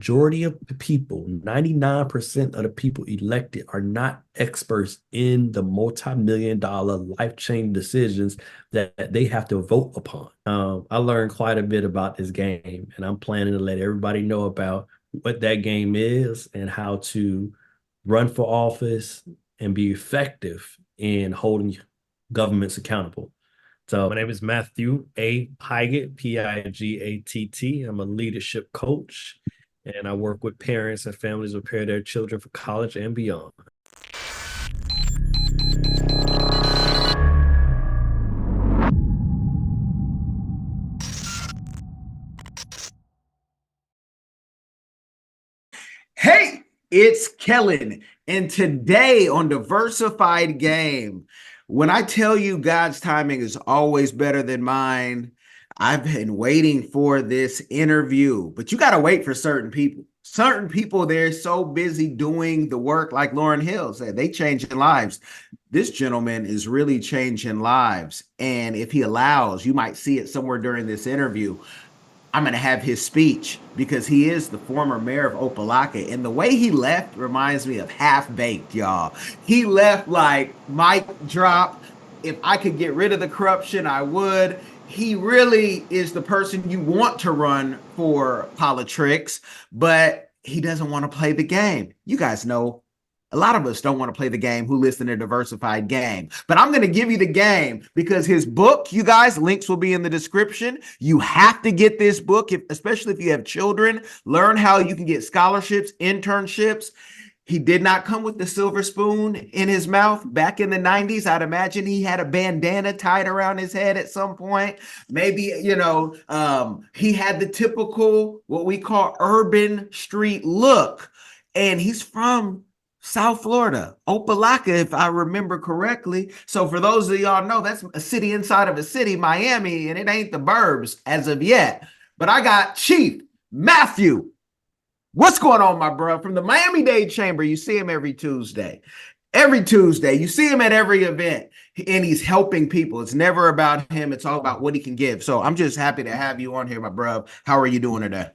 majority of the people, 99% of the people elected are not experts in the multi-million dollar life-changing decisions that they have to vote upon. I learned quite a bit about this game, and I'm planning to let everybody know about what that game is and how to run for office and be effective in holding governments accountable. So my name is Matthew A. Pigatt, Pigatt. I'm a leadership coach, and I work with parents and families to prepare their children for college and beyond. Hey, it's Kellen, and today on Diversified Game, when I tell you God's timing is always better than mine, I've been waiting for this interview, but you got to wait for certain people. Certain people, they're so busy doing the work, like Lauren Hill said, they changing lives. This gentleman is really changing lives, and if he allows, you might see it somewhere during this interview. I'm going to have his speech because he is the former mayor of Opelika. And the way he left reminds me of Half Baked, y'all. He left like mic drop. If I could get rid of the corruption, I would. He really is the person you want to run for politics, but he doesn't want to play the game. You guys know a lot of us don't want to play the game who listen to Diversified Game. But I'm going to give you the game because his book, you guys, links will be in the description. You have to get this book, especially if you have children. Learn how you can get scholarships, internships. He did not come with the silver spoon in his mouth back in the 90s. I'd imagine he had a bandana tied around his head at some point. Maybe, he had the typical, what we call urban street look. And he's from South Florida, Opelika, if I remember correctly. So for those of y'all know, that's a city inside of a city, Miami, and it ain't the burbs as of yet. But I got Chief Matthew. What's going on, my bro? From the Miami-Dade Chamber, you see him every Tuesday. Every Tuesday, you see him at every event, and he's helping people. It's never about him. It's all about what he can give. So I'm just happy to have you on here, my bro. How are you doing today?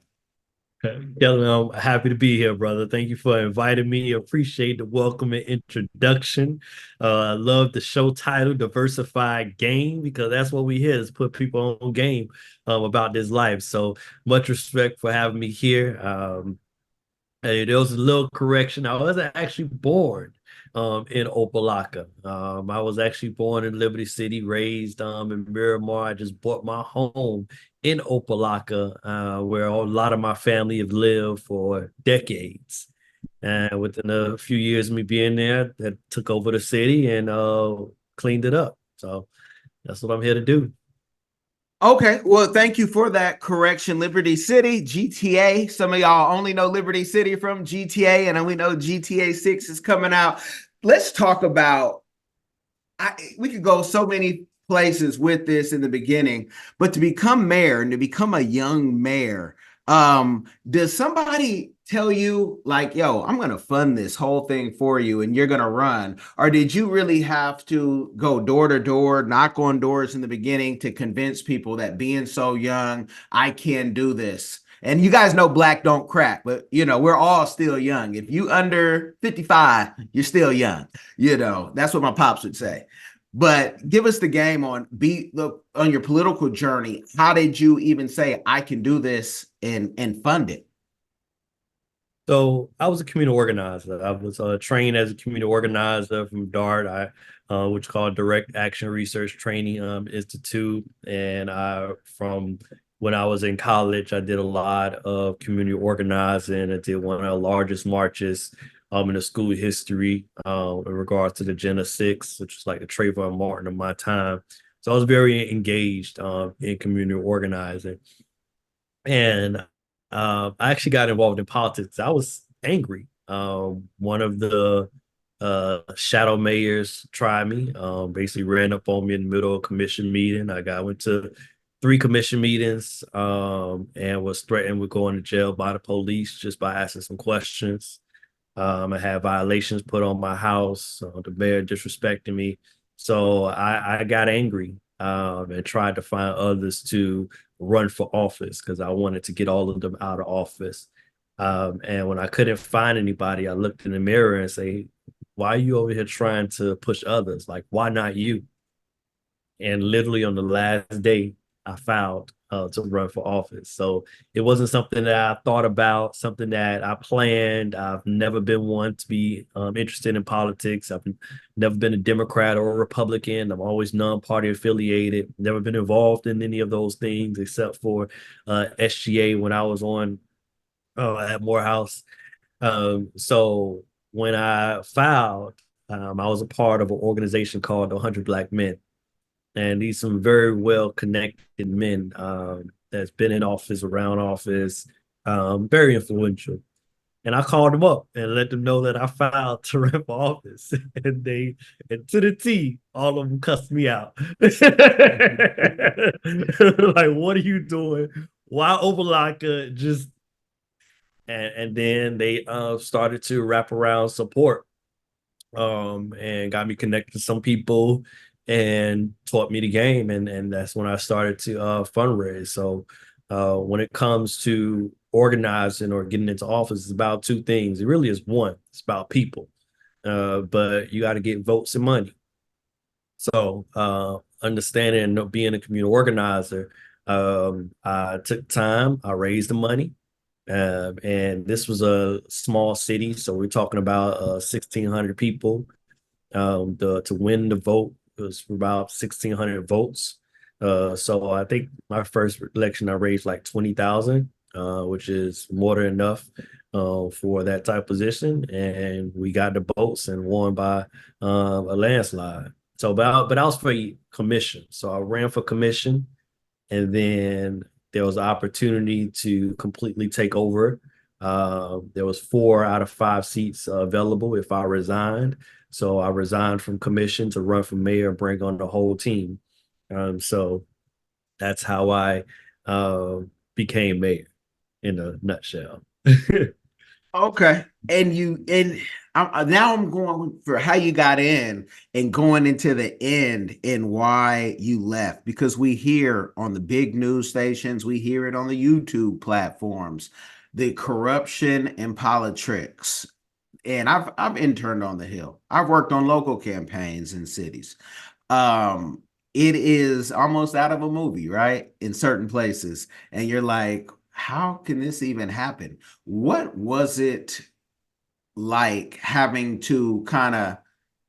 Kellen, I'm happy to be here, brother. Thank you for inviting me. Appreciate the welcome and introduction. I love the show title, Diversified Game, because that's what we hear is put people on game about this life. So much respect for having me here. Hey, there was a little correction. I wasn't actually born in Opelika. I was actually born in Liberty City, raised in Miramar. I just bought my home in Opelika, where a lot of my family have lived for decades. And within a few years of me being there, that took over the city and cleaned it up. So that's what I'm here to do. Okay, well, thank you for that correction. Liberty City, GTA. Some of y'all only know Liberty City from GTA, and we know GTA 6 is coming out. Let's talk about we could go so many places with this in the beginning, but to become mayor and to become a young mayor, does somebody tell you like, yo, I'm going to fund this whole thing for you and you're going to run? Or did you really have to go door to door, knock on doors in the beginning to convince people that being so young, I can do this? And you guys know black don't crack, but we're all still young. If you under 55, you're still young. That's what my pops would say. But give us the game on on your political journey. How did you even say I can do this and fund it? So I was a community organizer. I was trained as a community organizer from DART, which is called Direct Action Research Training Institute. And from when I was in college, I did a lot of community organizing. I did one of the largest marches in the school history in regards to the Gen 6, which was like the Trayvon Martin of my time. So I was very engaged in community organizing. And I actually got involved in politics. I was angry. One of the shadow mayors tried me, basically ran up on me in the middle of a commission meeting. Went to three commission meetings and was threatened with going to jail by the police just by asking some questions. I had violations put on my house, the mayor disrespecting me. So I got angry and tried to find others to run for office because I wanted to get all of them out of office. And when I couldn't find anybody, I looked in the mirror and say, why are you over here trying to push others? Like, why not you? And literally on the last day, I filed to run for office. So it wasn't something that I thought about, something that I planned. I've never been one to be interested in politics. I've never been a Democrat or a Republican. I'm always non-party affiliated. Never been involved in any of those things except for SGA when I was on at Morehouse. So when I filed, I was a part of an organization called the 100 Black Men, and these some very well connected men that's been in office, around office, very influential. And I called them up and let them know that I filed to run for office, and to the T, all of them cussed me out. Like, what are you doing? Why overlocker? Just and then they started to wrap around support and got me connected to some people and taught me the game, and that's when I started to fundraise. So when it comes to organizing or getting into office, it's about two things. It really is one. It's about people, but you got to get votes and money. So understanding and being a community organizer, I took time. I raised the money. And this was a small city, so we're talking about 1,600 people. To win the vote was about 1,600 votes. So I think my first election I raised like 20,000, which is more than enough for that type of position, and we got the votes and won by a landslide. So, but I was for commission, so I ran for commission, and then there was an opportunity to completely take over. There was 4 out of 5 seats available if I resigned. So I resigned from commission to run for mayor and bring on the whole team. So that's how I uh, became mayor in a nutshell. Okay. Now I'm going for how you got in and going into the end and why you left, because we hear on the big news stations, we hear it on the YouTube platforms, the corruption and politics. And I've interned on the Hill. I've worked on local campaigns in cities. Um, it is almost out of a movie, right? In certain places. And you're like, how can this even happen? What was it like having to kind of,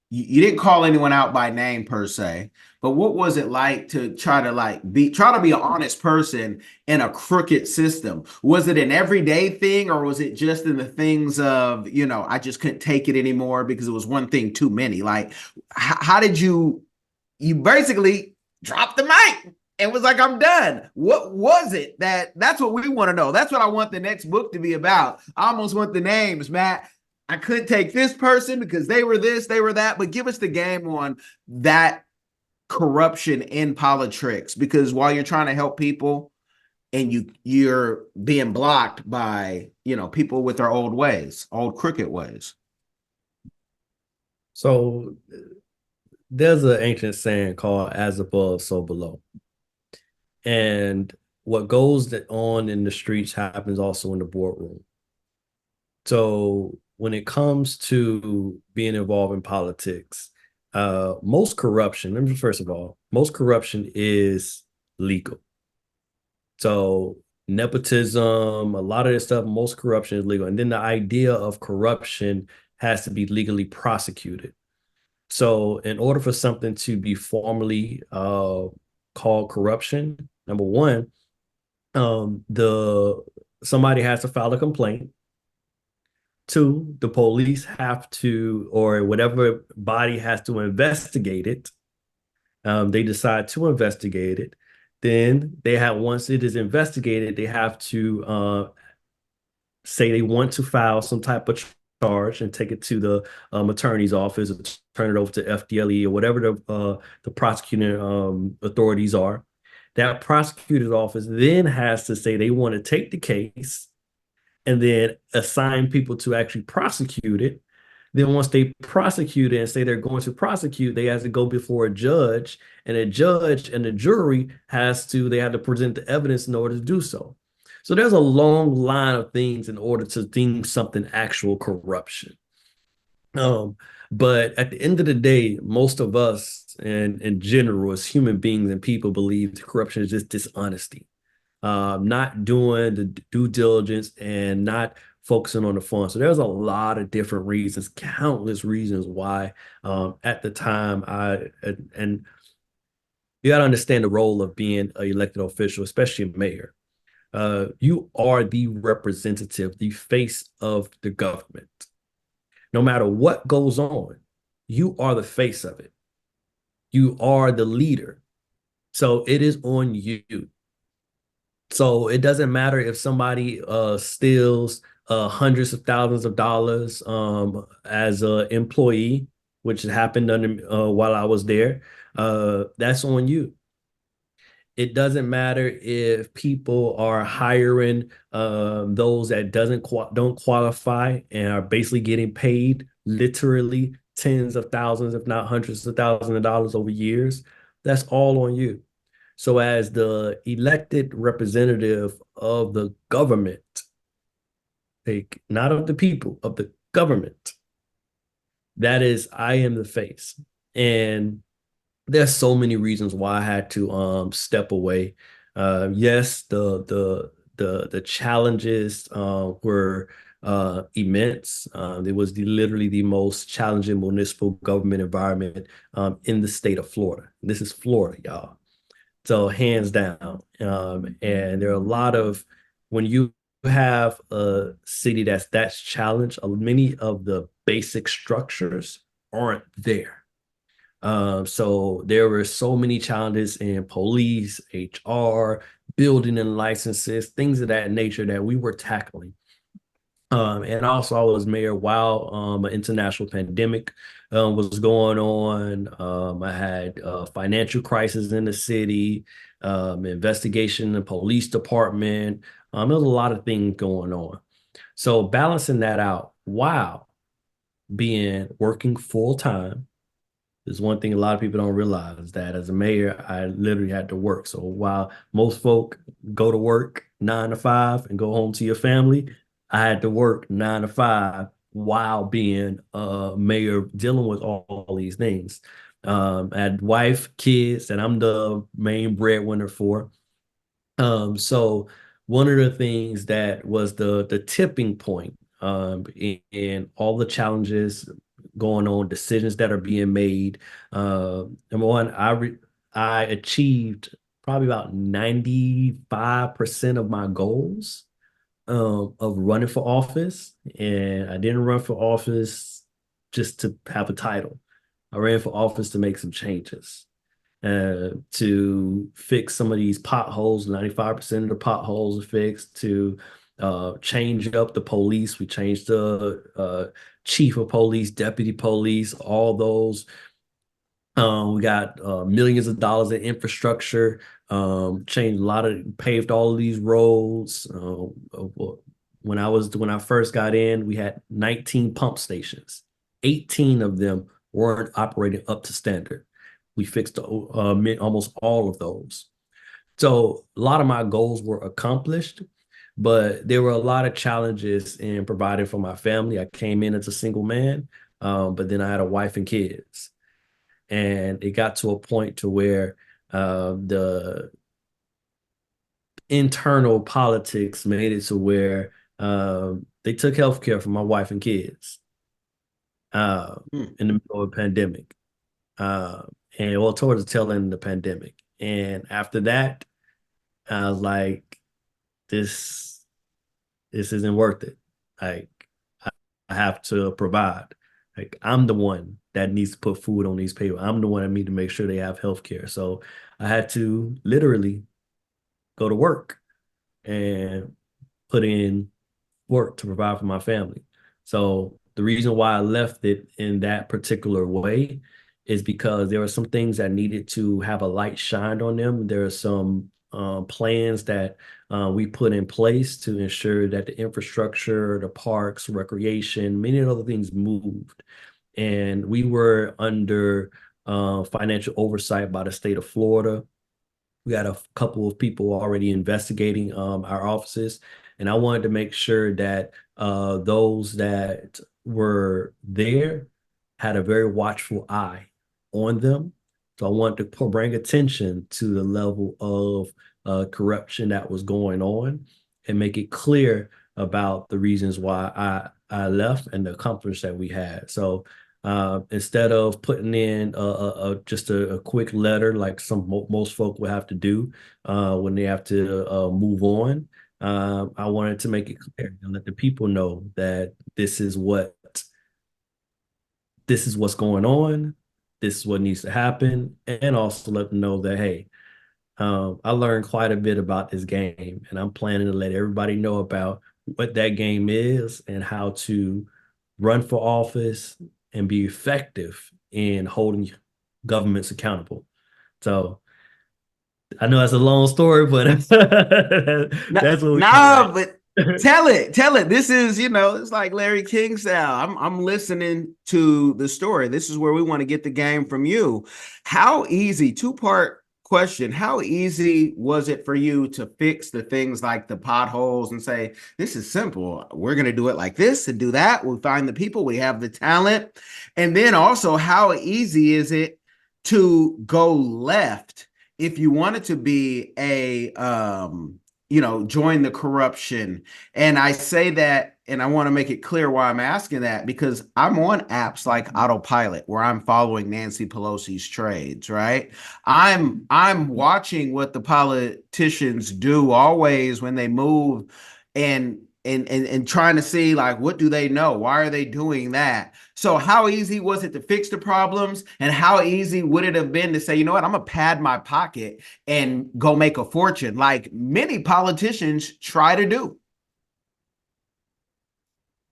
you didn't call anyone out by name per se, but what was it like to try to be an honest person in a crooked system? Was it an everyday thing, or was it just in the things of, I just couldn't take it anymore because it was one thing too many? Like, how did you basically dropped the mic and was like, I'm done? What was it that's what we want to know? That's what I want the next book to be about. I almost want the names, Matt. I couldn't take this person because they were this, they were that, but give us the game on that corruption in politics, because while you're trying to help people and you're being blocked by, people with their old ways, old crooked ways. So there's an ancient saying called "as above, so below," and what goes on in the streets happens also in the boardroom. So when it comes to being involved in politics, most corruption, let me first of all, most corruption is legal. So nepotism, a lot of this stuff, most corruption is legal. And then the idea of corruption has to be legally prosecuted. So in order for something to be formally called corruption, number one, the somebody has to file a complaint. Two, the police have to, or whatever body has to investigate it. They decide to investigate it. Then they have, once it is investigated, they have to say they want to file some type of charge and take it to the attorney's office, or turn it over to FDLE or whatever the prosecuting authorities are. That prosecutor's office then has to say they want to take the case and then assign people to actually prosecute it. Then once they prosecute it and say they're going to prosecute, they have to go before a judge, and a judge and the jury they have to present the evidence in order to do so. So there's a long line of things in order to deem something actual corruption. Um, but at the end of the day, most of us and in general, as human beings and people, believe corruption is just dishonesty, not doing the due diligence and not focusing on the fun. So there's a lot of different reasons, countless reasons why at the time and you got to understand the role of being an elected official, especially a mayor. You are the representative, the face of the government. No matter what goes on, you are the face of it. You are the leader. So it is on you. So it doesn't matter if somebody steals hundreds of thousands of dollars as an employee, which happened under while I was there. That's on you. It doesn't matter if people are hiring those that don't qualify and are basically getting paid literally tens of thousands, if not hundreds of thousands of dollars over years. That's all on you. So, as the elected representative of the government, like not of the people, of the government, that is, I am the face. And there's so many reasons why I had to step away. Yes, the challenges were immense. It was literally the most challenging municipal government environment in the state of Florida. This is Florida, y'all. So hands down. And there are a lot of when you have a city that's challenged, many of the basic structures aren't there. So there were so many challenges in police, HR, building and licenses, things of that nature that we were tackling. And also, I was mayor while an international pandemic was going on. I had financial crisis in the city, investigation in the police department. There was a lot of things going on. So balancing that out, wow, being working full time is one thing a lot of people don't realize that as a mayor, I literally had to work. So while most folk go to work 9 to 5 and go home to your family, I had to work 9 to 5 while being a mayor dealing with all these things. I had wife, kids, and I'm the main breadwinner for. So one of the things that was the tipping point in all the challenges going on, decisions that are being made. Number one, I achieved probably about 95% of my goals of running for office, and I didn't run for office just to have a title. I ran for office to make some changes to fix some of these potholes. 95% of the potholes are fixed. To change up the police. We changed the chief of police, deputy police, all those. We got millions of dollars in infrastructure. Changed a lot of, paved all of these roads. When I first got in, we had 19 pump stations. 18 of them weren't operating up to standard. We fixed almost all of those. So a lot of my goals were accomplished, but there were a lot of challenges in providing for my family. I came in as a single man, but then I had a wife and kids, and it got to a point to where the internal politics made it to where they took health care from my wife and kids Hmm. in the middle of a pandemic. Uh, and well, towards the tail end of the pandemic. And after that, I was like, this this isn't worth it. Like I, I have to provide. Like I'm the one that needs to put food on these people. I'm the one that need to make sure they have health care. So I had to literally go to work and put in work to provide for my family. So the reason why I left it in that particular way is because there were some things that needed to have a light shined on them. There are some plans that we put in place to ensure that the infrastructure, the parks, recreation, many other things moved. And we were under financial oversight by the state of Florida. We had a couple of people already investigating our offices, and I wanted to make sure that those that were there had a very watchful eye on them. So I wanted to bring attention to the level of corruption that was going on and make it clear about the reasons why I left and the accomplishments that we had. So instead of putting in just a quick letter like most folk would have to do when they have to move on, I wanted to make it clear and let the people know that this is what's going on, this is what needs to happen, and also let them know that hey, I learned quite a bit about this game, and I'm planning to let everybody know about what that game is and how to run for office and be effective in holding governments accountable. So I know that's a long story, but No, that's what we cover, no, right? but tell it. This is, it's like Larry King style. I'm listening to the story. This is where we want to get the game from you. How easy, two-part question, how easy was it for you to fix the things like the potholes and say, this is simple. We're going to do it like this and do that. We'll find the people, we have the talent. And then also, how easy is it to go left if you wanted to be a join the corruption? And I say that, and I want to make it clear why I'm asking that, because I'm on apps like Autopilot where I'm following Nancy Pelosi's trades, right? I'm watching what the politicians do always when they move, and trying to see, like, what do they know? Why are they doing that? So how easy was it to fix the problems? And how easy would it have been to say, you know what, I'm gonna pad my pocket and go make a fortune, like many politicians try to do?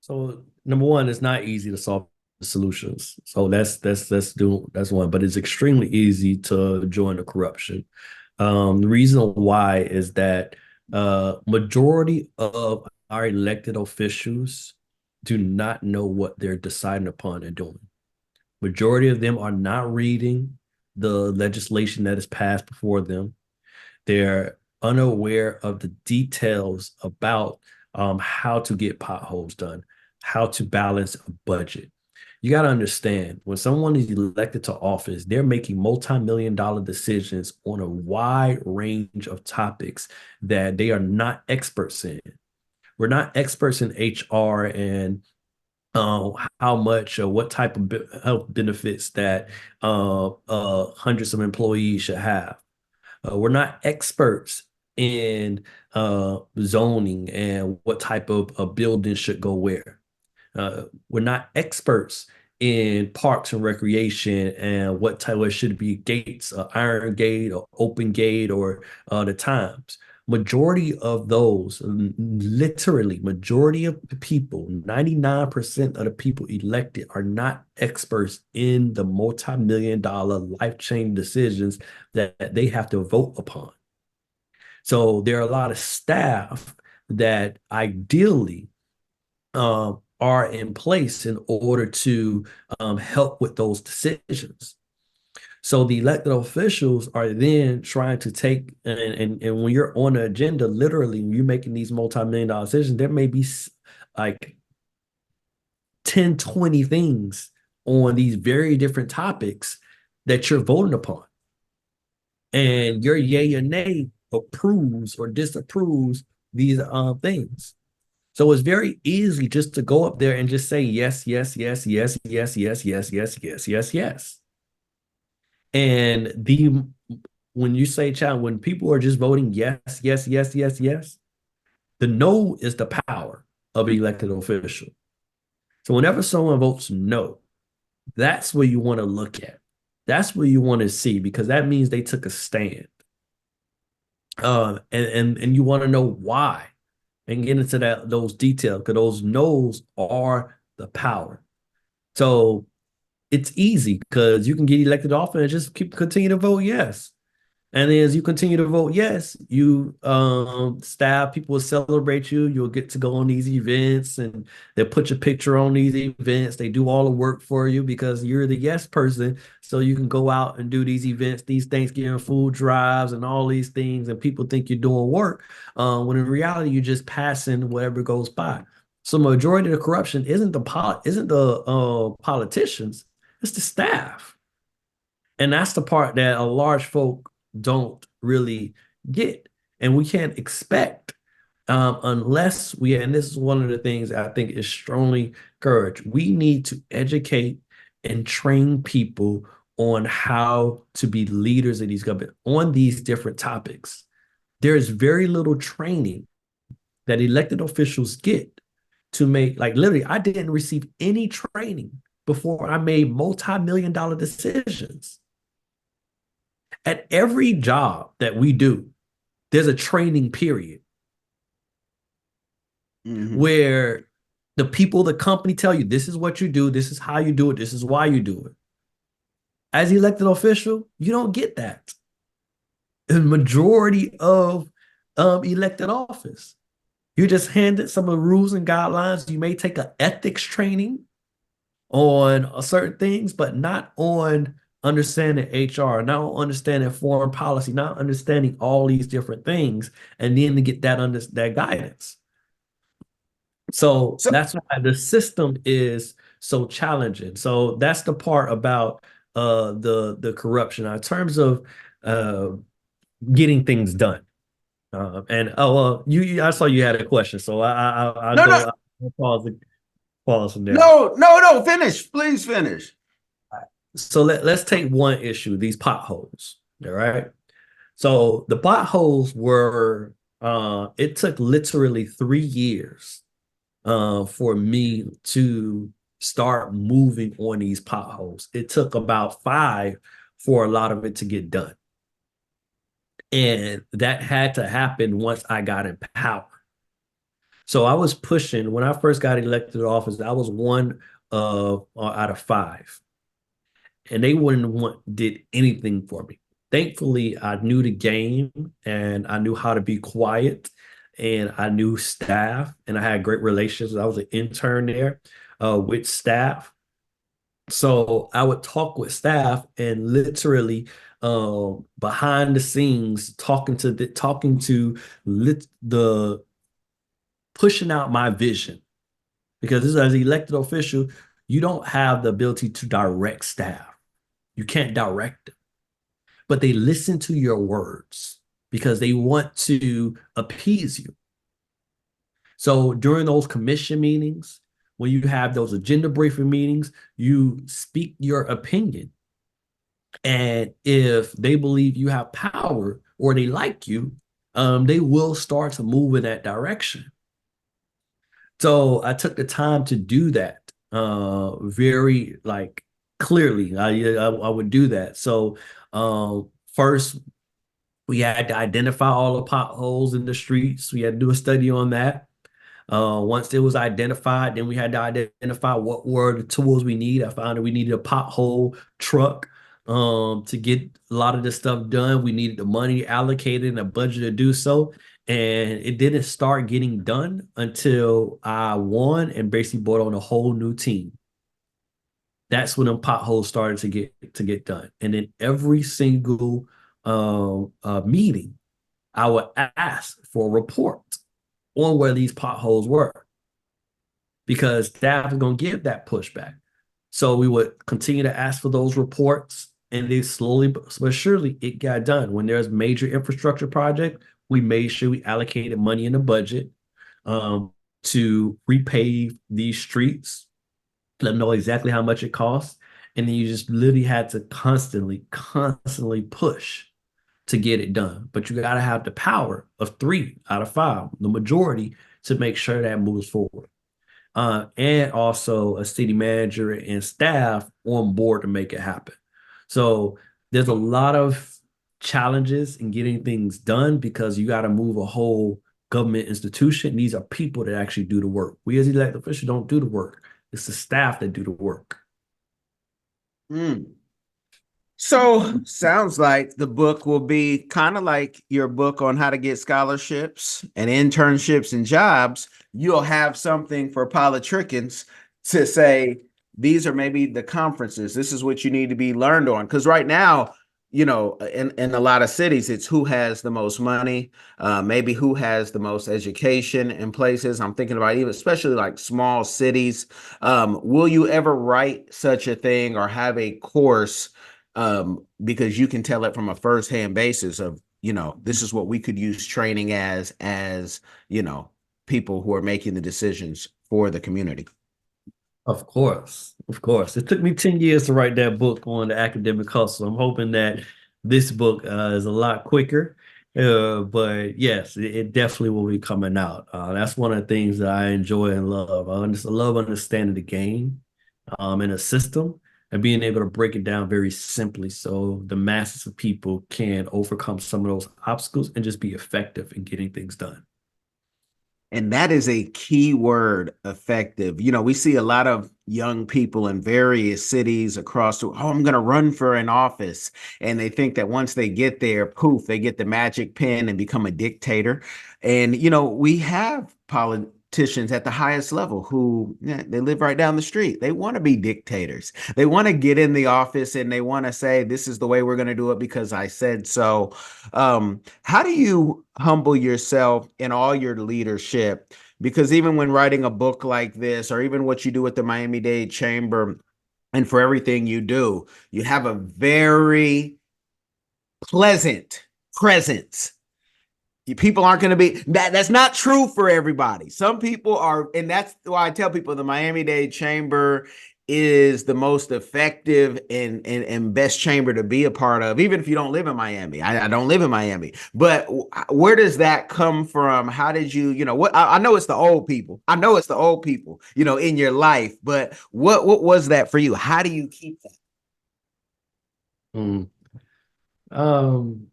So number one, it's not easy to solve the solutions. So that's one, but it's extremely easy to join the corruption. The reason why is that majority of our elected officials do not know what they're deciding upon and doing. Majority of them are not reading the legislation that is passed before them. They're unaware of the details about how to get potholes done, how to balance a budget. You got to understand when someone is elected to office, they're making multi-million dollar decisions on a wide range of topics that they are not experts in. We're not experts in HR and how much or what type of health benefits that hundreds of employees should have. We're not experts in zoning and what type of a building should go where. We're not experts in parks and recreation and what type of should be gates, iron gate or open gate or the times. Majority of those, literally majority of the people, 99% of the people elected are not experts in the multi-million dollar life-changing decisions that they have to vote upon. So there are a lot of staff that ideally are in place in order to help with those decisions. So the elected officials are then trying to take, and when you're on the agenda, literally, when you're making these multi-million dollar decisions, there may be like 10, 20 things on these very different topics that you're voting upon. And your yay or nay approves or disapproves these things. So it's very easy just to go up there and just say yes, yes, yes, yes, yes, yes, yes, yes, yes, yes, yes. And the when you say child, when people are just voting yes, yes, yes, yes, yes, the no is the power of an elected official. So whenever someone votes no, that's where you want to look at. That's where you want to see because that means they took a stand. And you want to know why and get into those details because those no's are the power. So it's easy because you can get elected often and just continue to vote yes. And then as you continue to vote yes, you staff people will celebrate you. You'll get to go on these events and they'll put your picture on these events. They do all the work for you because you're the yes person. So you can go out and do these events, these Thanksgiving food drives and all these things, and people think you're doing work. When in reality you're just passing whatever goes by. So majority of the corruption isn't the politicians, it's the staff. And that's the part that a large folk don't really get. And we can't expect unless we, and this is one of the things I think is strongly encouraged, we need to educate and train people on how to be leaders in these government on these different topics. There is very little training that elected officials get to make, like literally, I didn't receive any training before I made multi-million dollar decisions. At every job that we do, there's a training period where the people, the company tell you, this is what you do, this is how you do it, this is why you do it. As elected official, you don't get that. The majority of elected office, you're just handed some of the rules and guidelines. You may take an ethics training on certain things, but not on understanding HR, not on understanding foreign policy, not understanding all these different things, and then to get that guidance. So So that's why the system is so challenging. So that's the part about the corruption in terms of uh getting things done. And I saw you had a question, so I'll no, no, go. I'll pause from there. no. Finish, please finish. So let's take one issue, these potholes. All right. So the potholes were it took literally 3 years for me to start moving on these potholes. It took about 5 for a lot of it to get done. And that had to happen once I got in power. So I was pushing when I first got elected to office, I was one of out of 5. And they wouldn't did anything for me. Thankfully, I knew the game and I knew how to be quiet and I knew staff and I had great relationships. I was an intern there with staff. So I would talk with staff and literally behind the scenes talking to the pushing out my vision because this is as an elected official, you don't have the ability to direct staff. You can't direct them, but they listen to your words because they want to appease you. So during those commission meetings, when you have those agenda briefing meetings, you speak your opinion. And if they believe you have power or they like you, they will start to move in that direction. So I took the time to do that very like clearly. I would do that. So first we had to identify all the potholes in the streets. We had to do a study on that. Once it was identified, then we had to identify what were the tools we need. I found that we needed a pothole truck to get a lot of this stuff done. We needed the money allocated and a budget to do so. And it didn't start getting done until I won and basically brought on a whole new team. That's when the potholes started to get done. And then every single meeting, I would ask for a report on where these potholes were because staff is going to give that pushback. So we would continue to ask for those reports, and they slowly but surely it got done. When there's major infrastructure project, we made sure we allocated money in the budget to repave these streets, let them know exactly how much it costs. And then you just literally had to constantly push to get it done. But you got to have the power of 3 out of 5, the majority, to make sure that moves forward. And also a city manager and staff on board to make it happen. So there's a lot of challenges in getting things done because you got to move a whole government institution. These are people that actually do the work. We as elected officials don't do the work. It's the staff that do the work. Mm. So sounds like the book will be kind of like your book on how to get scholarships and internships and jobs. You'll have something for politricians to say, these are maybe the conferences. This is what you need to be learned on. Because right now, in a lot of cities, it's who has the most money, maybe who has the most education in places. I'm thinking about even especially like small cities. Will you ever write such a thing or have a course, because you can tell it from a firsthand basis of, this is what we could use training as, you know, people who are making the decisions for the community. Of course, of course. It took me 10 years to write that book on the academic hustle. I'm hoping that this book is a lot quicker. But yes, it definitely will be coming out. That's one of the things that I enjoy and love. I love understanding the game and the system and being able to break it down very simply so the masses of people can overcome some of those obstacles and just be effective in getting things done. And that is a key word, effective. We see a lot of young people in various cities across I'm going to run for an office. And they think that once they get there, poof, they get the magic pen and become a dictator. And, we have politicians at the highest level who, yeah, they live right down the street. They want to be dictators. They want to get in the office and they want to say, this is the way we're going to do it because I said so. How do you humble yourself in all your leadership? Because even when writing a book like this, or even what you do with the Miami-Dade Chamber, and for everything you do, you have a very pleasant presence. People aren't going to be that's not true for everybody. Some people are, and that's why I tell people the Miami-Dade Chamber is the most effective and best chamber to be a part of, even if you don't live in Miami. I don't live in Miami, but where does that come from? How did what I know it's the old people. I know it's the old people, in your life, but what was that for you? How do you keep that? Mm. Um,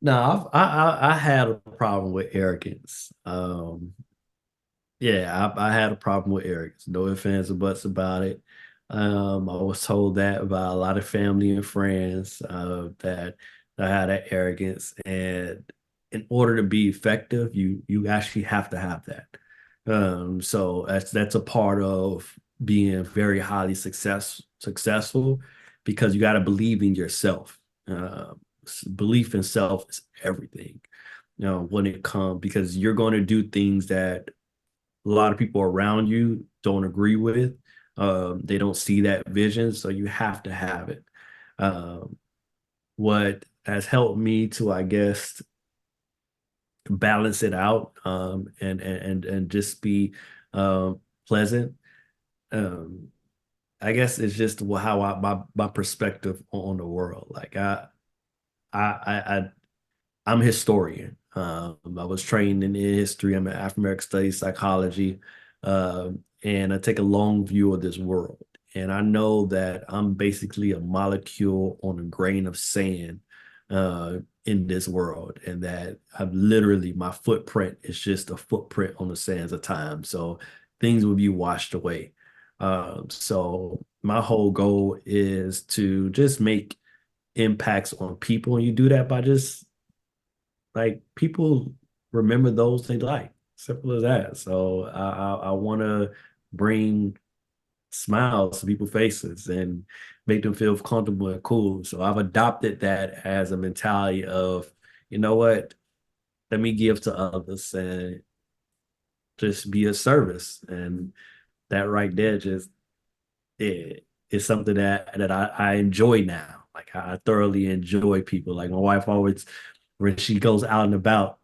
no, I had a problem with arrogance. Yeah, I had a problem with arrogance. No ifs, ands, or buts about it. I was told that by a lot of family and friends that I had that arrogance, and in order to be effective, you actually have to have that. So that's a part of being very highly successful because you got to believe in yourself. Belief in self is everything. When it comes because you're going to do things that a lot of people around you don't agree with. They don't see that vision, so you have to have it. Um, what has helped me to, I guess, balance it out and just be pleasant. Um, I guess it's just how my perspective on the world. Like I I I'm a historian. I was trained in history. I'm an African American studies psychology, and I take a long view of this world. And I know that I'm basically a molecule on a grain of sand in this world, and that I've literally my footprint is just a footprint on the sands of time. So things will be washed away. So my whole goal is to just make impacts on people, and you do that by just like people remember those they like. Simple as that. So I want to bring smiles to people's faces and make them feel comfortable and cool. So I've adopted that as a mentality of, you know what, let me give to others and just be a service. And that right there just it is something that I enjoy now. Like I thoroughly enjoy people. Like my wife always when she goes out and about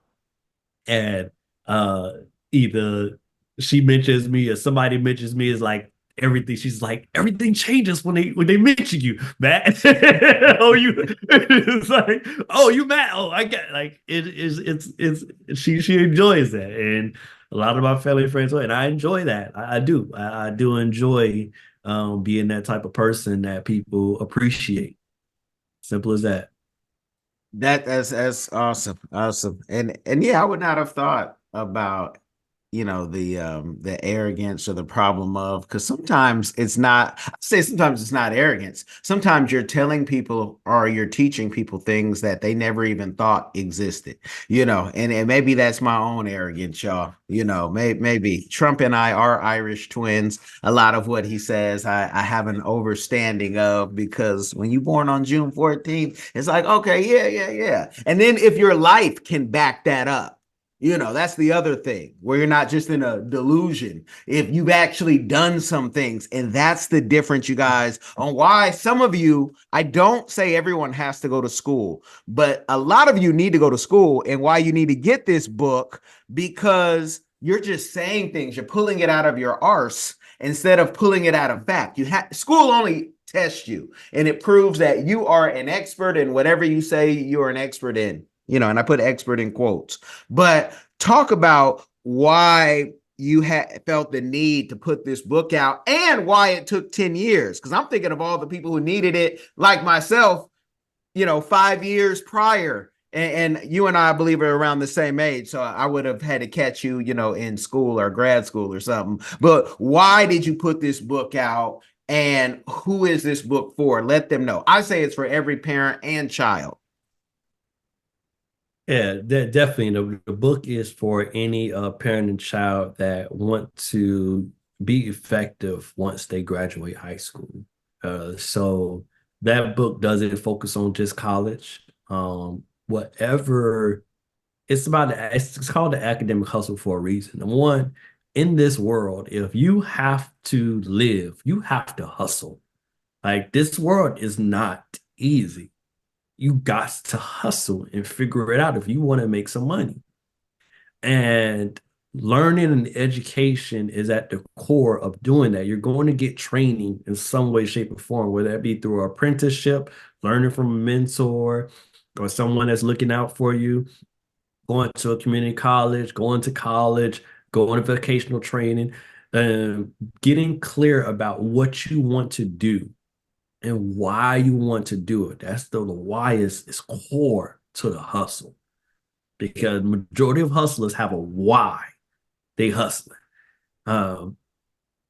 and either she mentions me or somebody mentions me is like everything. She's like everything changes when they mention you, Matt. Oh, you. It's like oh, you Matt. Oh, I get like it is. It's she enjoys that, and a lot of my family and friends, and I enjoy that. I do. I do enjoy being that type of person that people appreciate. Simple as that. That's awesome, awesome, and yeah, I would not have thought about the arrogance or the problem of, because sometimes it's not, I say sometimes it's not arrogance. Sometimes you're telling people or you're teaching people things that they never even thought existed, and maybe that's my own arrogance, y'all. Maybe Trump and I are Irish twins. A lot of what he says I have an overstanding of, because when you're born on June 14th, it's like, okay, yeah, yeah, yeah. And then if your life can back that up, that's the other thing, where you're not just in a delusion. If you've actually done some things, and that's the difference, you guys, on why some of you, I don't say everyone has to go to school, but a lot of you need to go to school, and why you need to get this book, because you're just saying things, you're pulling it out of your arse instead of pulling it out of fact. School only tests you, and it proves that you are an expert in whatever you say you're an expert in. And I put expert in quotes. But talk about why you felt the need to put this book out, and why it took 10 years. Because I'm thinking of all the people who needed it, like myself, 5 years prior. And you and I believe, are around the same age. So I would have had to catch you, in school or grad school or something. But why did you put this book out? And who is this book for? Let them know. I say it's for every parent and child. Yeah, definitely. The book is for any parent and child that want to be effective once they graduate high school. So that book doesn't focus on just college. Whatever it's called the academic hustle for a reason. And one, in this world, if you have to live, you have to hustle. Like this world is not easy. You got to hustle and figure it out if you want to make some money. And learning and education is at the core of doing that. You're going to get training in some way, shape, or form, whether that be through apprenticeship, learning from a mentor, or someone that's looking out for you, going to a community college, going to college, going to vocational training, getting clear about what you want to do and why you want to do it. That's the why is core to the hustle, because majority of hustlers have a why they hustling. Um,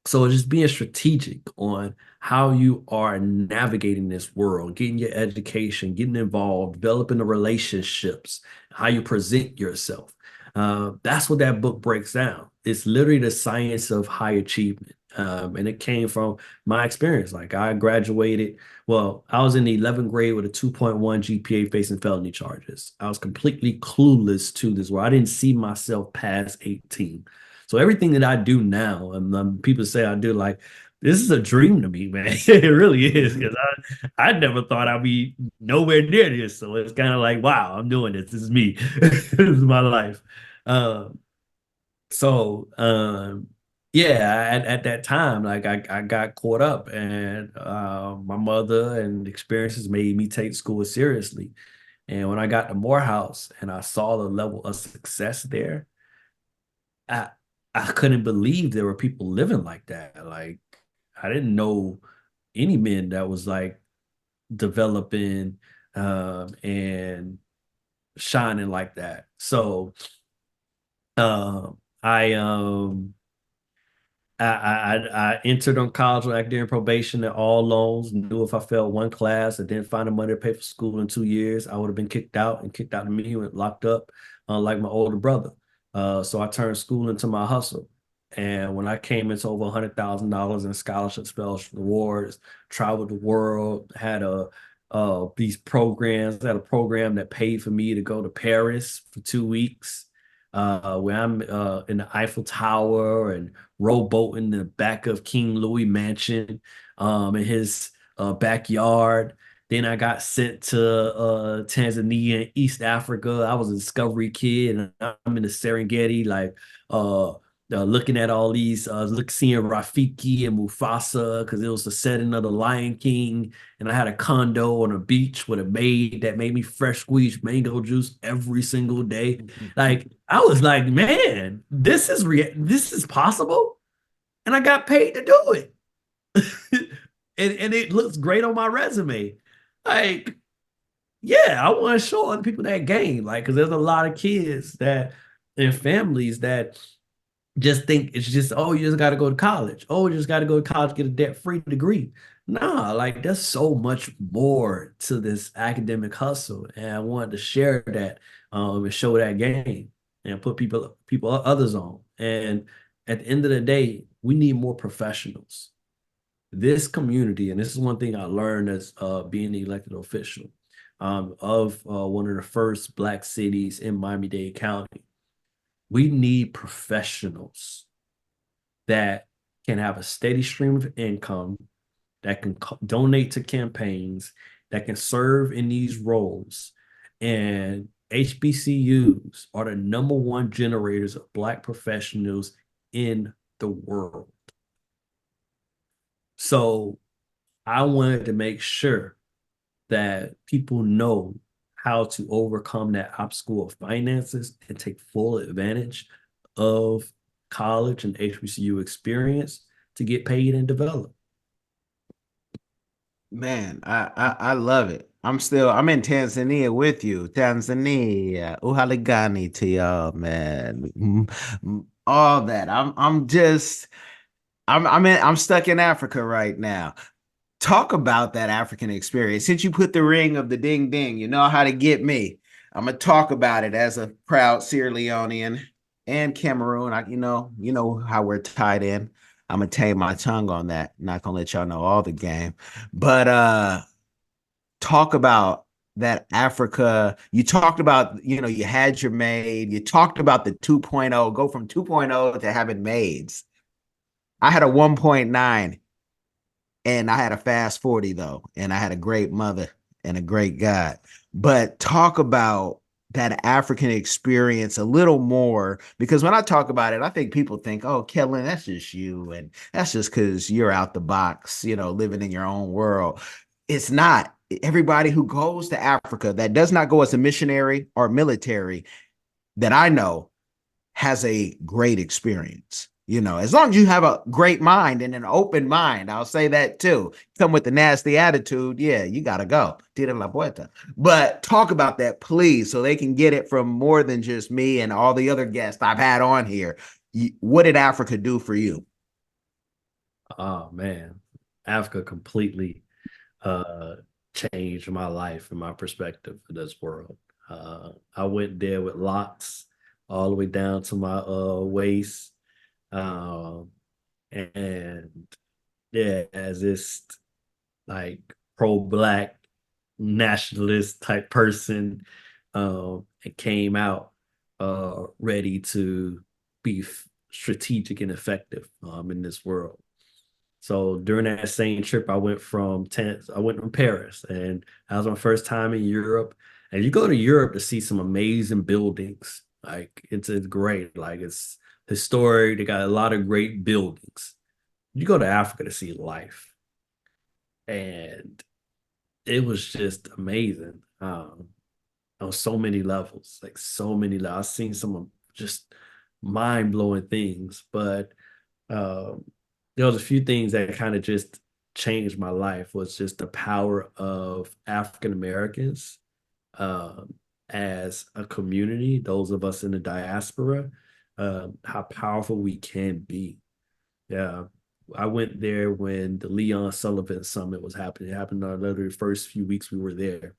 so just being strategic on how you are navigating this world, getting your education, getting involved, developing the relationships, how you present yourself. That's what that book breaks down. It's literally the science of high achievement. And it came from my experience. Like I graduated, well, I was in the 11th grade with a 2.1 GPA facing felony charges. I was completely clueless to this world. I didn't see myself past 18. So everything that I do now, and people say I do, like this is a dream to me, man. It really is, because I never thought I'd be nowhere near this. So it's kind of like, wow, I'm doing this. This is me. This is my life. Um, so yeah, at that time, like I got caught up, and my mother and experiences made me take school seriously. And when I got to Morehouse and I saw the level of success there, I I couldn't believe there were people living like that. Like I didn't know any men that was like developing and shining like that. So um I um I entered on college with academic probation and all loans. Knew if I failed one class, I didn't find the money to pay for school in 2 years, I would have been kicked out and kicked out of me and locked up, like my older brother. So I turned school into my hustle. And when I came into over $100,000 in scholarships, fellowship rewards, traveled the world, had these programs, had a program that paid for me to go to Paris for 2 weeks, where I'm in the Eiffel Tower and rowboat in the back of King Louis Mansion, in his backyard. Then I got sent to Tanzania and East Africa. I was a discovery kid, and I'm in the Serengeti, like looking at all these, seeing Rafiki and Mufasa, because it was the setting of the Lion King. And I had a condo on a beach with a maid that made me fresh squeezed mango juice every single day. Like I was like, man, this is possible, and I got paid to do it. And it looks great on my resume. Like, yeah, I want to show other people that game. Like, because there's a lot of kids that and families that just think it's just, oh, you just got to go to college. Oh, you just got to go to college, get a debt-free degree. Nah, like there's so much more to this academic hustle, and I wanted to share that and show that game and put people others on. And at the end of the day, we need more professionals. This community, and this is one thing I learned as being an elected official of one of the first Black cities in Miami-Dade County. We need professionals that can have a steady stream of income, that can donate to campaigns, that can serve in these roles. And HBCUs are the number one generators of Black professionals in the world. So I wanted to make sure that people know how to overcome that obstacle of finances and take full advantage of college and HBCU experience to get paid and develop. Man, I love it. I'm in Tanzania with you. Tanzania. Uhaligani to y'all, man. All that. I'm stuck in Africa right now. Talk about that African experience. Since you put the ring of the ding ding, you know how to get me. I'm gonna talk about it as a proud Sierra Leonean and Cameroon. You know how we're tied in. I'm gonna tame my tongue on that. Not gonna let y'all know all the game, but talk about that Africa. You talked about, you had your maid. You talked about the 2.0, go from 2.0 to having maids. I had a 1.9 and I had a fast 40 though, and I had a great mother and a great God. But talk about that African experience a little more, because when I talk about it, I think people think, oh, Kellen, that's just you. And that's just because you're out the box, living in your own world. It's not. Everybody who goes to Africa that does not go as a missionary or military that I know has a great experience. As long as you have a great mind and an open mind, I'll say that too. Come with the nasty attitude, yeah, you gotta go. Tira la puerta. But talk about that, please, so they can get it from more than just me and all the other guests I've had on here. What did Africa do for you? Oh man, Africa completely uh changed my life and my perspective for this world. I went there with locks all the way down to my waist. Um, and yeah, as this like pro-black nationalist type person, and came out ready to be strategic and effective in this world. So during that same trip, I went from Paris, and that was my first time in Europe. And you go to Europe to see some amazing buildings. Like it's great. Like it's historic. They got a lot of great buildings. You go to Africa to see life, and it was just amazing on so many levels. Like so many levels. I've seen some just mind blowing things, but um, there was a few things that kind of just changed my life. Was just the power of African Americans um, as a community. Those of us in the diaspora, how powerful we can be. Yeah, I went there when the Leon Sullivan Summit was happening. It happened literally the first few weeks we were there.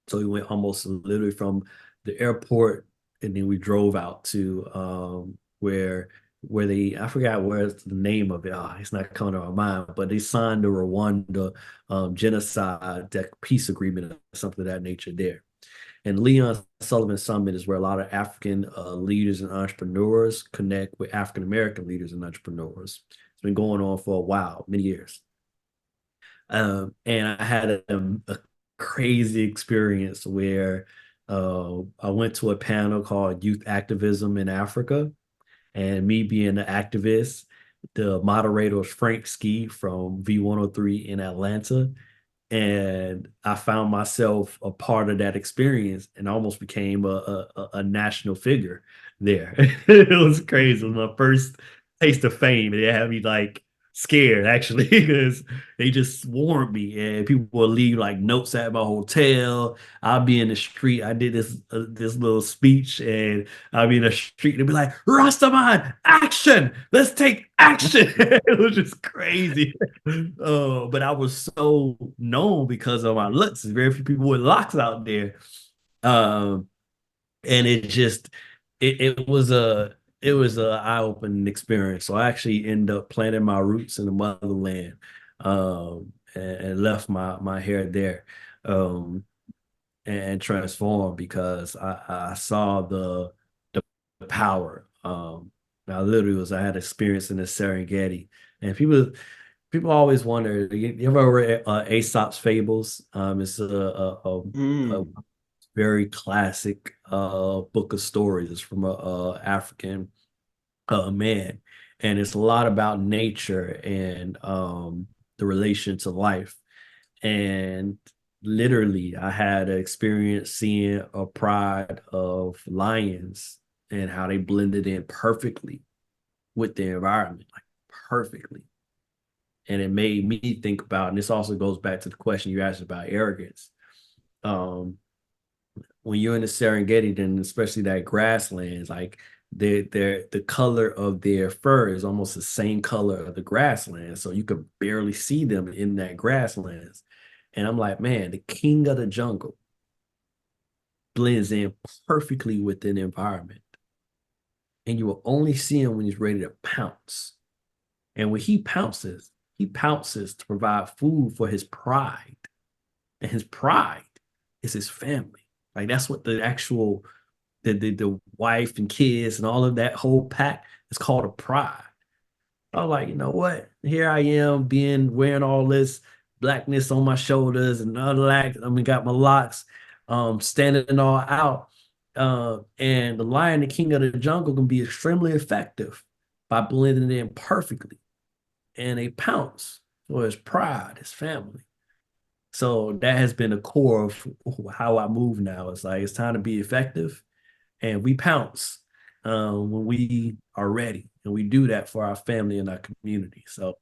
So we went almost literally from the airport, and then we drove out to where they, I forgot where's the name of it. Oh, it's not coming to my mind, but they signed the Rwanda genocide peace agreement or something of that nature there. And Leon Sullivan Summit is where a lot of African leaders and entrepreneurs connect with African American leaders and entrepreneurs. It's been going on for a while, many years. And I had a crazy experience where I went to a panel called Youth Activism in Africa. And me being an activist, the moderator was Frank Ski from V103 in Atlanta. And I found myself a part of that experience and almost became a national figure there. It was crazy. It was my first taste of fame. They had me like scared actually because they just swarmed me, and people will leave like notes at my hotel. I'll be in the street. I did this little speech, and I'll be in the street and they'll be like, Rastaman, action! Let's take action. It was just crazy. But I was so known because of my looks. There's very few people with locks out there. Um, and it was a eye-opening experience. So I actually ended up planting my roots in the motherland, and left my hair there, um, and transformed because I saw the power. I literally was I had experience in the Serengeti, and people always wonder. You ever read Aesop's Fables? It's a Mm. very classic book of stories. It's from a African man, and it's a lot about nature and the relation to life. And literally, I had an experience seeing a pride of lions and how they blended in perfectly with the environment, like perfectly. And it made me think about, and this also goes back to the question you asked about arrogance. Um, when you're in the Serengeti, then especially that grasslands, like the color of their fur is almost the same color of the grasslands. So you could barely see them in that grasslands. And I'm like, man, the king of the jungle blends in perfectly with the environment. And you will only see him when he's ready to pounce. And when he pounces to provide food for his pride. And his pride is his family. Like that's what the actual the wife and kids and all of that whole pack is called a pride. I was like, you know what? Here I am being wearing all this blackness on my shoulders and all that. I mean, got my locks, standing all out. And the lion, the king of the jungle, can be extremely effective by blending in perfectly. And they pounce for his pride, his family. So that has been the core of how I move now. It's like it's time to be effective, and we pounce when we are ready, and we do that for our family and our community. So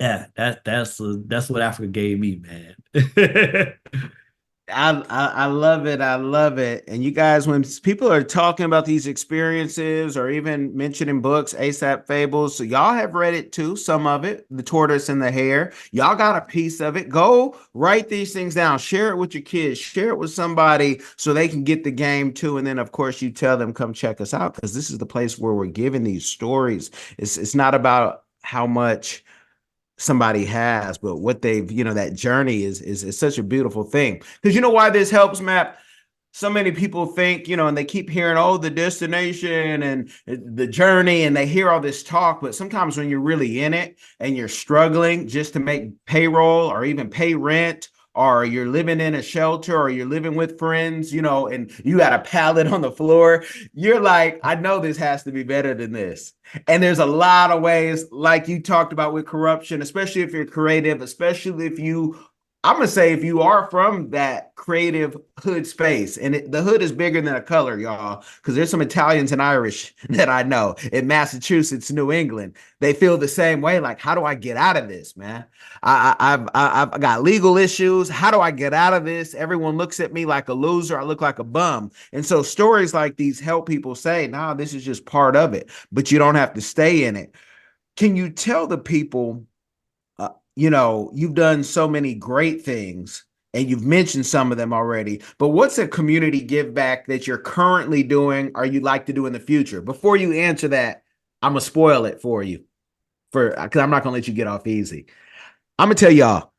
yeah, that's what Africa gave me, man. I love it. I love it. And you guys, when people are talking about these experiences or even mentioning books, ASAP Fables, so y'all have read it too, some of it, The Tortoise and the Hare. Y'all got a piece of it. Go write these things down, share it with your kids, share it with somebody so they can get the game too. And then, of course, you tell them, come check us out because this is the place where we're giving these stories. It's not about how much somebody has, but what they've, that journey is such a beautiful thing. Because you know why this helps, Matt? So many people think, and they keep hearing, oh, the destination and the journey, and they hear all this talk. But sometimes when you're really in it and you're struggling just to make payroll or even pay rent, or you're living in a shelter or you're living with friends, and you got a pallet on the floor, you're like, I know this has to be better than this. And there's a lot of ways, like you talked about with corruption, especially if you're creative, especially if I'm going to say if you are from that creative hood space, and the hood is bigger than a color, y'all, because there's some Italians and Irish that I know in Massachusetts, New England. They feel the same way. Like, how do I get out of this, man? I've got legal issues. How do I get out of this? Everyone looks at me like a loser. I look like a bum. And so stories like these help people say, nah, this is just part of it, but you don't have to stay in it. Can you tell the people, you've done so many great things and you've mentioned some of them already, but what's a community give back that you're currently doing or you'd like to do in the future? Before you answer that, I'm going to spoil it for you because I'm not going to let you get off easy. I'm going to tell y'all,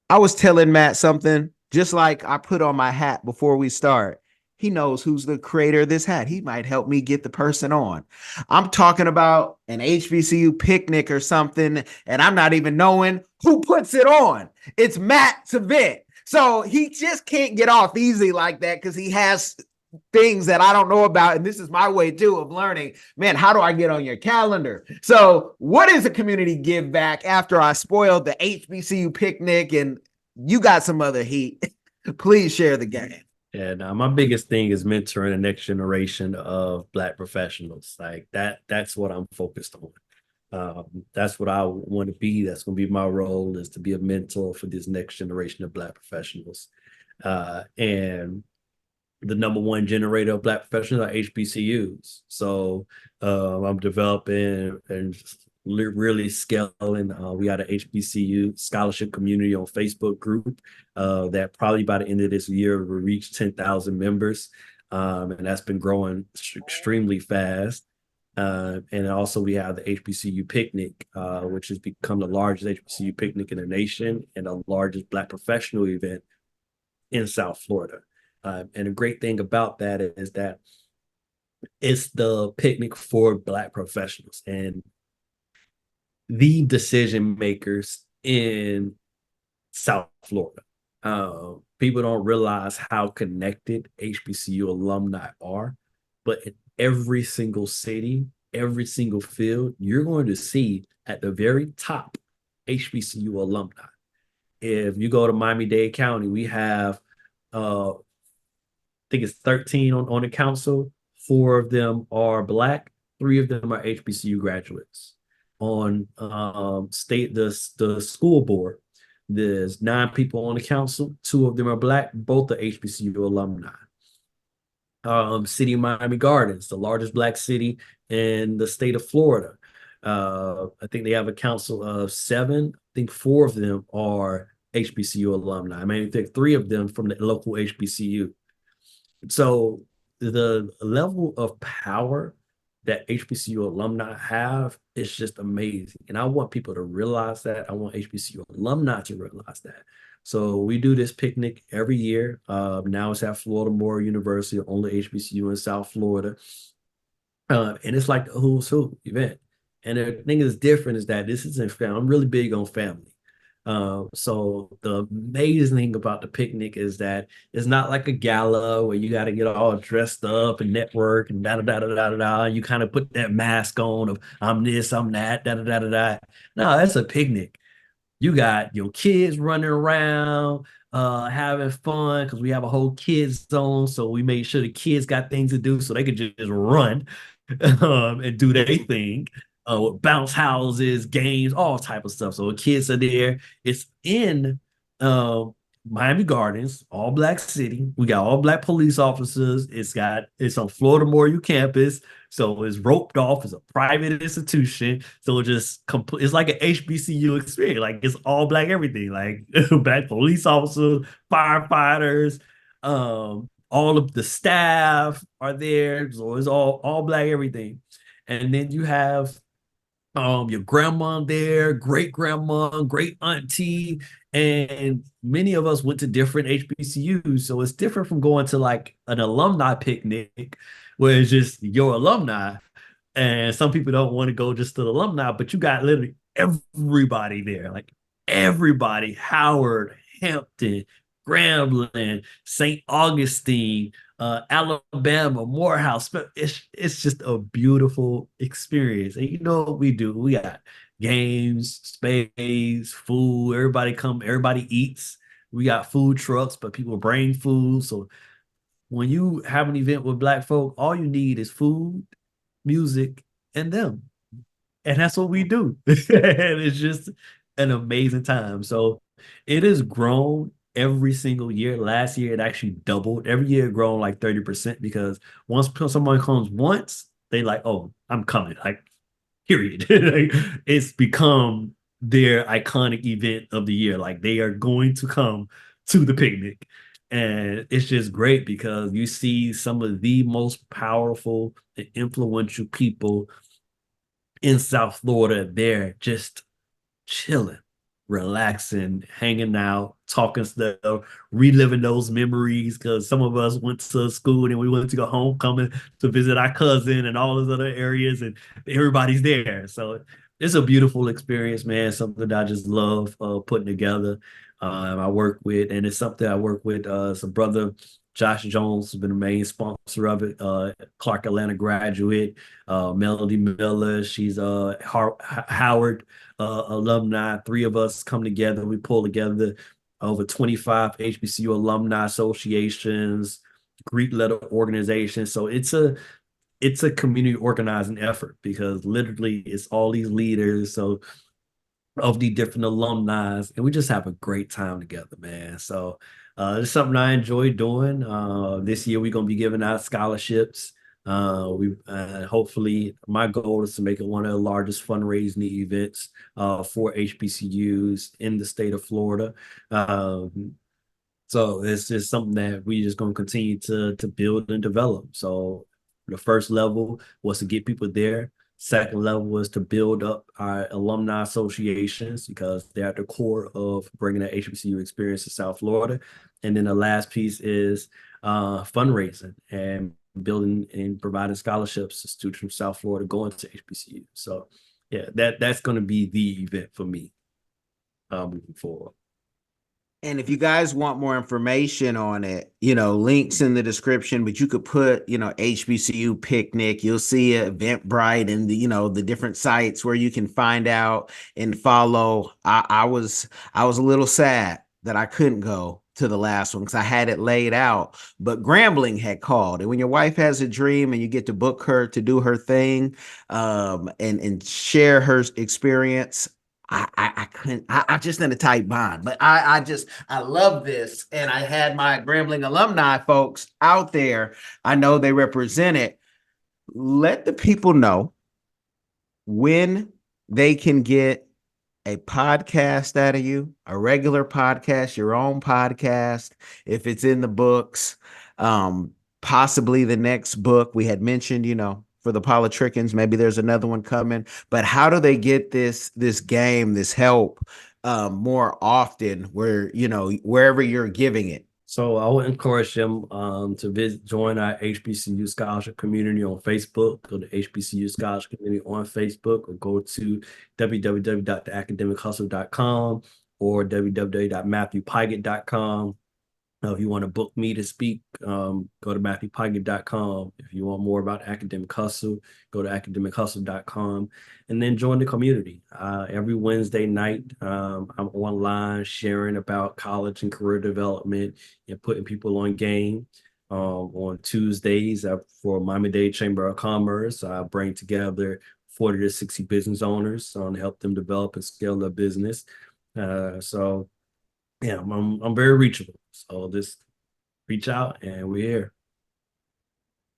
I was telling Matt something just like I put on my hat before we start. He knows who's the creator of this hat. He might help me get the person on. I'm talking about an HBCU picnic or something, and I'm not even knowing who puts it on. It's Matt's event. So he just can't get off easy like that because he has things that I don't know about. And this is my way too of learning, man, how do I get on your calendar? So what is a community give back after I spoiled the HBCU picnic and you got some other heat? Please share the game. And my biggest thing is mentoring the next generation of Black professionals. Like that's what I'm focused on. That's what I want to be. That's going to be my role, is to be a mentor for this next generation of Black professionals. And the number one generator of Black professionals are HBCUs. So I'm developing and really scaling. We got an HBCU scholarship community on Facebook group that probably by the end of this year will reach 10,000 members. And that's been growing extremely fast. And also we have the HBCU picnic, which has become the largest HBCU picnic in the nation and the largest Black professional event in South Florida. And the great thing about that is that it's the picnic for Black professionals and the decision makers in South Florida. People don't realize how connected HBCU alumni are, but in every single city, every single field, you're going to see at the very top HBCU alumni. If you go to Miami-Dade County, we have think it's 13 on the council. Four of them are Black. Three of them are HBCU graduates. On the school board, there's 9 people on the council. Two of them are Black. Both are HBCU alumni. City of Miami Gardens, the largest Black city in the state of Florida. I think they have a council of 7. I think 4 of them are HBCU alumni. I mean, I think 3 of them from the local HBCU. So the level of power that HBCU alumni have is just amazing. And I want people to realize that. I want HBCU alumni to realize that. So we do this picnic every year. Now it's at Florida Memorial University, only HBCU in South Florida. And it's like the who's who event. And the thing that's different is that this is in family. I'm really big on family. So the amazing thing about the picnic is that it's not like a gala where you got to get all dressed up and network and da da da da da da. You kind of put that mask on of I'm this, I'm that, da da da da da. No, that's a picnic. You got your kids running around, having fun because we have a whole kids zone. So we made sure the kids got things to do so they could just run and do their thing. With bounce houses, games, all type of stuff. So the kids are there. It's in uh, Miami Gardens, all Black city. We got all Black police officers. It's on Florida Memorial campus. So it's roped off. It's a private institution. So it's like an HBCU experience. Like it's all Black everything. Like Black police officers, firefighters, all of the staff are there. So it's all Black everything. And then you have your grandma there, great grandma, great auntie, and many of us went to different HBCUs. So it's different from going to like an alumni picnic where it's just your alumni. And some people don't want to go just to the alumni, but you got literally everybody there, like everybody, Howard, Hampton, Grambling, St. Augustine, Alabama, Morehouse. It's just a beautiful experience. And you know what we do? We got games, space, food. Everybody eats. We got food trucks, but people bring food. So when you have an event with Black folk, all you need is food, music, and them. And that's what we do. And it's just an amazing time. So it has grown every single year. Last year, it actually doubled. Every year, it grown like 30% because once someone comes once, they like, oh, I'm coming. Like, period. Like, it's become their iconic event of the year. Like, they are going to come to the picnic. And it's just great because you see some of the most powerful and influential people in South Florida there just chilling, relaxing, hanging out, talking stuff, reliving those memories. Because some of us went to school and we went to go homecoming to visit our cousin and all those other areas, and everybody's there. So it's a beautiful experience, man. Something that I just love putting together. I work with, and it's something I work with some brother Josh Jones has been the main sponsor of it. Clark Atlanta graduate, Melody Miller, she's Howard alumni. 3 of us come together. We pull together over 25 HBCU alumni associations, Greek letter organizations. So it's a community organizing effort because literally it's all these leaders. So of the different alumni, and we just have a great time together, man. So it's something I enjoy doing. This year we're gonna be giving out scholarships. We hopefully my goal is to make it one of the largest fundraising events for HBCUs in the state of Florida. So it's just something that we just gonna continue to build and develop. So the first level was to get people there. Second level was to build up our alumni associations because they're at the core of bringing that HBCU experience to South Florida. And then the last piece is fundraising and building and providing scholarships to students from South Florida going to HBCU. So yeah, that's going to be the event for me moving forward. And if you guys want more information on it, links in the description, but you could put, HBCU picnic, you'll see Eventbrite and the different sites where you can find out and follow. I was a little sad that I couldn't go to the last one because I had it laid out, but Grambling had called. And when your wife has a dream and you get to book her to do her thing, and share her experience, I couldn't. I just in a tight bond, but I love this, and I had my Grambling alumni folks out there. I know they represent it. Let the people know when they can get a podcast out of you, a regular podcast, your own podcast, if it's in the books, possibly the next book we had mentioned, for the politricians, maybe there's another one coming, but how do they get this game, this help, more often where, wherever you're giving it? So I would encourage them to join our HBCU scholarship community on Facebook. Go to HBCU scholarship community on Facebook, or go to www.theacademichustle.com or www.matthewpigatt.com. If you want to book me to speak, go to matthewpigatt.com. If you want more about Academic Hustle, go to academichustle.com, and then join the community. Every Wednesday night, I'm online sharing about college and career development and putting people on game. On Tuesdays for Miami-Dade Chamber of Commerce, I bring together 40 to 60 business owners to help them develop and scale their business. So yeah, I'm very reachable. So just reach out and we're here.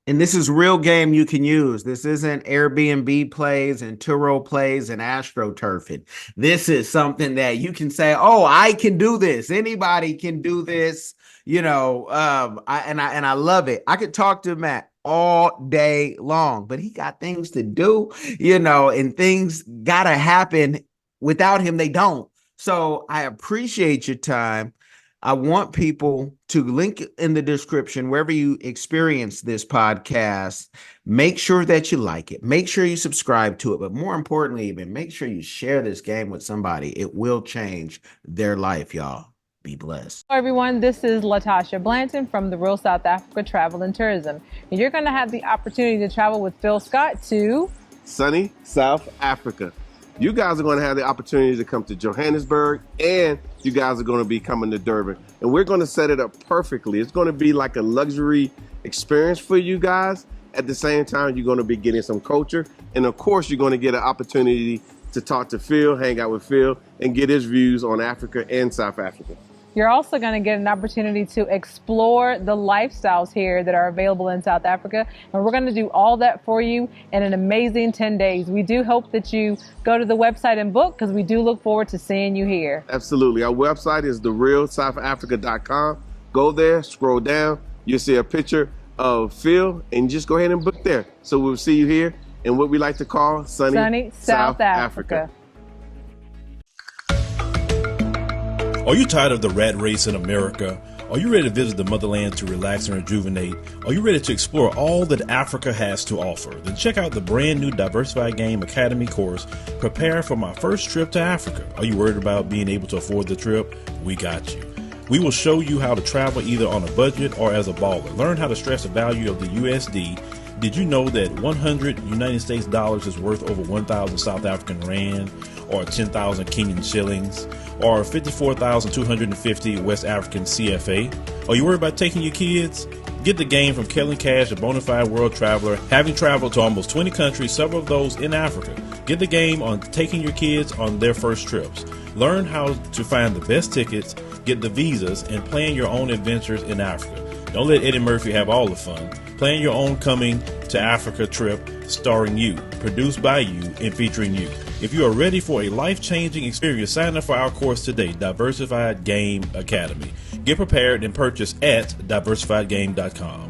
And this is real game you can use. This isn't Airbnb plays and Turo plays and AstroTurfing. This is something that you can say, oh, I can do this. Anybody can do this. I love it. I could talk to Matt all day long, but he got things to do, and things gotta happen. Without him, they don't. So I appreciate your time. I want people to link in the description wherever you experience this podcast. Make sure that you like it. Make sure you subscribe to it. But more importantly, even make sure you share this game with somebody. It will change their life, y'all. Be blessed. Hello, everyone. This is Latasha Blanton from the Real South Africa Travel and Tourism. And you're going to have the opportunity to travel with Phil Scott to sunny South Africa. You guys are going to have the opportunity to come to Johannesburg, and you guys are going to be coming to Durban. And we're going to set it up perfectly. It's going to be like a luxury experience for you guys. At the same time, you're going to be getting some culture. And of course, you're going to get an opportunity to talk to Phil, hang out with Phil, and get his views on Africa and South Africa. You're also going to get an opportunity to explore the lifestyles here that are available in South Africa. And we're going to do all that for you in an amazing 10 days. We do hope that you go to the website and book, because we do look forward to seeing you here. Absolutely. Our website is therealsouthafrica.com. Go there, scroll down. You'll see a picture of Phil, and just go ahead and book there. So we'll see you here in what we like to call sunny South Africa. Are you tired of the rat race in America? Are you ready to visit the motherland to relax and rejuvenate? Are you ready to explore all that Africa has to offer? Then check out the brand new Diversified Game Academy course, Prepare for My First Trip to Africa. Are you worried about being able to afford the trip? We got you. We will show you how to travel either on a budget or as a baller. Learn how to stress the value of the USD. Did you know that 100 United States dollars is worth over 1,000 South African rand, or 10,000 Kenyan shillings, or 54,250 West African CFA? Are you worried about taking your kids? Get the game from Kellen Cash, a bona fide world traveler, having traveled to almost 20 countries, several of those in Africa. Get the game on taking your kids on their first trips. Learn how to find the best tickets, get the visas, and plan your own adventures in Africa. Don't let Eddie Murphy have all the fun. Plan your own coming to Africa trip starring you, produced by you, and featuring you. If you are ready for a life-changing experience, sign up for our course today, Diversified Game Academy. Get prepared and purchase at diversifiedgame.com.